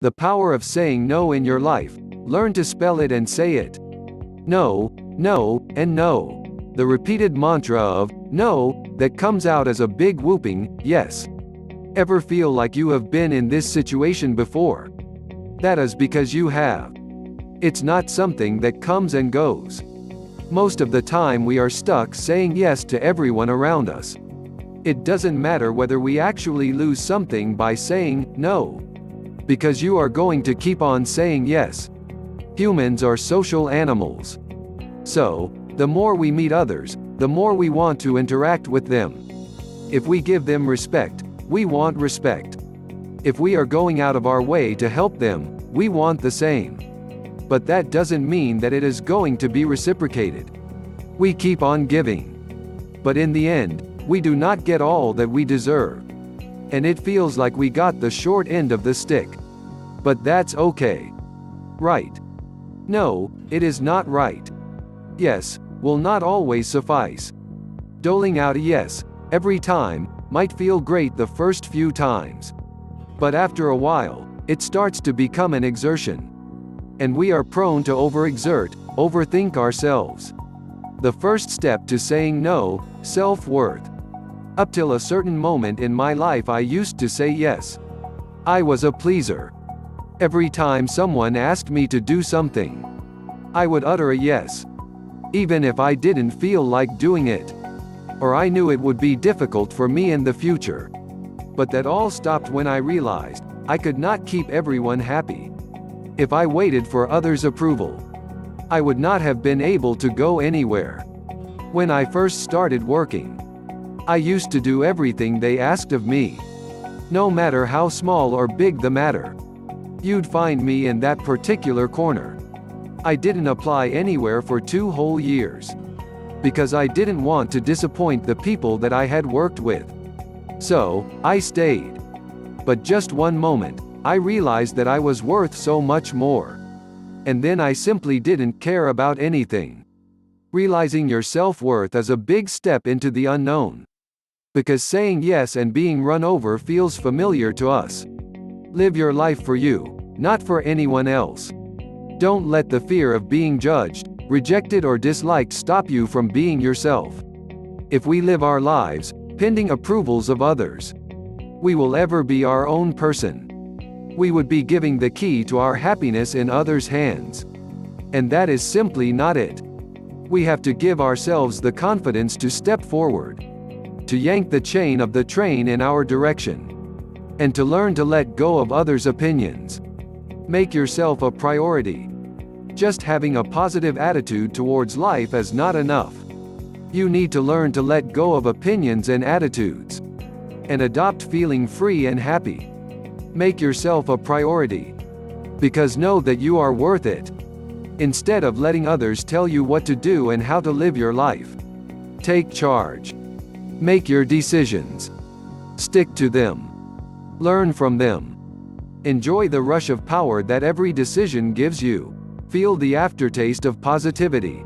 The power of saying no in your life. Learn to spell it and say it. No, no, and no. The repeated mantra of no that comes out as a big whooping yes. Ever feel like you have been in this situation before? That is because you have. It's not something that comes and goes. Most of the time we are stuck saying yes to everyone around us. It doesn't matter whether we actually lose something by saying no, because you are going to keep on saying yes. Humans are social animals. So, the more we meet others, the more we want to interact with them. If we give them respect, we want respect. If we are going out of our way to help them, we want the same. But that doesn't mean that it is going to be reciprocated. We keep on giving. But in the end, we do not get all that we deserve. And it feels like we got the short end of the stick. But that's okay. Right? No, it is not right. Yes will not always suffice. Doling out a yes every time might feel great the first few times. But after a while, it starts to become an exertion. And we are prone to overexert, overthink ourselves. The first step to saying no, self-worth. Up till a certain moment in my life I used to say yes. I was a pleaser. Every time someone asked me to do something, I would utter a yes. Even if I didn't feel like doing it. Or I knew it would be difficult for me in the future. But that all stopped when I realized I could not keep everyone happy. If I waited for others' approval, I would not have been able to go anywhere. When I first started working, I used to do everything they asked of me. No matter how small or big the matter. You'd find me in that particular corner. I didn't apply anywhere for 2 whole years. Because I didn't want to disappoint the people that I had worked with. So, I stayed. But just one moment, I realized that I was worth so much more. And then I simply didn't care about anything. Realizing your self-worth is a big step into the unknown. Because saying yes and being run over feels familiar to us. Live your life for you, not for anyone else. Don't let the fear of being judged, rejected or disliked stop you from being yourself. If we live our lives, pending approvals of others, we will ever be our own person. We would be giving the key to our happiness in others' hands. And that is simply not it. We have to give ourselves the confidence to step forward. To yank the chain of the train in our direction. And to learn to let go of others' opinions. Make yourself a priority. Just having a positive attitude towards life is not enough. You need to learn to let go of opinions and attitudes. And adopt feeling free and happy. Make yourself a priority. Because know that you are worth it. Instead of letting others tell you what to do and how to live your life. Take charge. Make your decisions. Stick to them. Learn from them. Enjoy the rush of power that every decision gives you. Feel the aftertaste of positivity.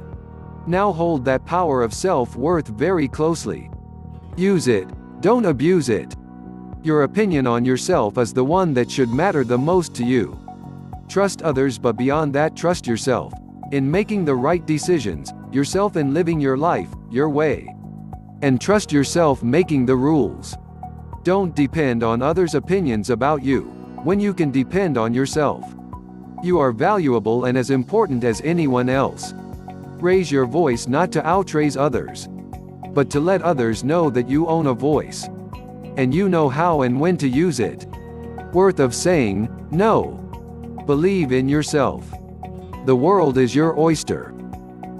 Now hold that power of self-worth very closely. Use it, don't abuse it. Your opinion on yourself is the one that should matter the most to you. Trust others, but beyond that, trust yourself. In making the right decisions, yourself in living your life, your way. And trust yourself making the rules. Don't depend on others' opinions about you, when you can depend on yourself. You are valuable and as important as anyone else. Raise your voice not to outraise others, but to let others know that you own a voice. And you know how and when to use it. Worth of saying no. Believe in yourself. The world is your oyster.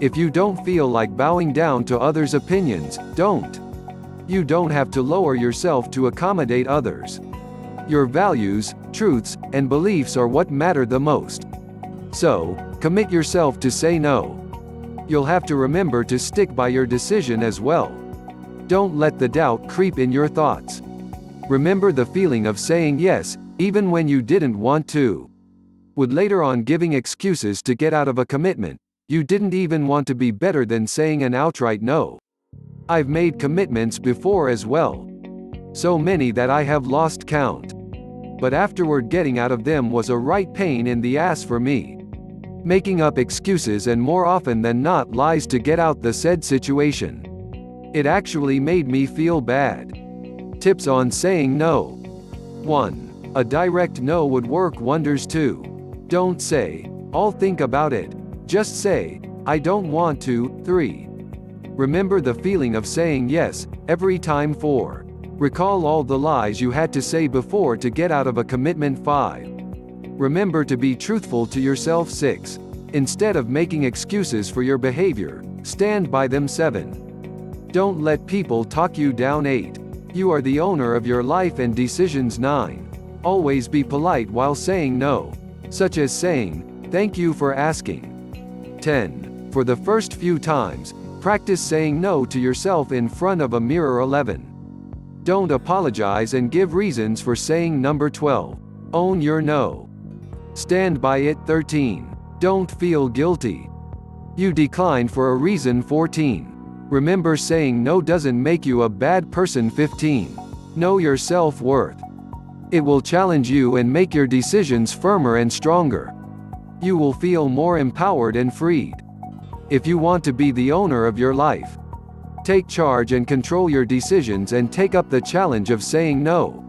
If you don't feel like bowing down to others' opinions, don't. You don't have to lower yourself to accommodate others. Your values, truths, and beliefs are what matter the most. So, commit yourself to say no. You'll have to remember to stick by your decision as well. Don't let the doubt creep in your thoughts. Remember the feeling of saying yes, even when you didn't want to. Would later on giving excuses to get out of a commitment you didn't even want to be better than saying an outright no. I've made commitments before as well. So many that I have lost count. but afterward getting out of them was a right pain in the ass for me. Making up excuses and more often than not lies to get out the said situation. It actually made me feel bad. Tips on saying no. 1. A direct no would work wonders too. Don't say, "I'll think about it." Just say, "I don't want to." 3. Remember the feeling of saying yes every time. 4. Recall all the lies you had to say before to get out of a commitment. 5. Remember to be truthful to yourself. 6. Instead of making excuses for your behavior, stand by them. 7. Don't let people talk you down. 8. You are the owner of your life and decisions. 9. Always be polite while saying no, such as saying, "Thank you for asking." 10. For the first few times, practice saying no to yourself in front of a mirror. 11. Don't apologize and give reasons for saying no. 12. Own your no. Stand by it. 13. Don't feel guilty. You declined for a reason. 14. Remember saying no doesn't make you a bad person. 15. Know your self-worth. It will challenge you and make your decisions firmer and stronger. You will feel more empowered and freed. If you want to be the owner of your life, take charge and control your decisions and take up the challenge of saying no.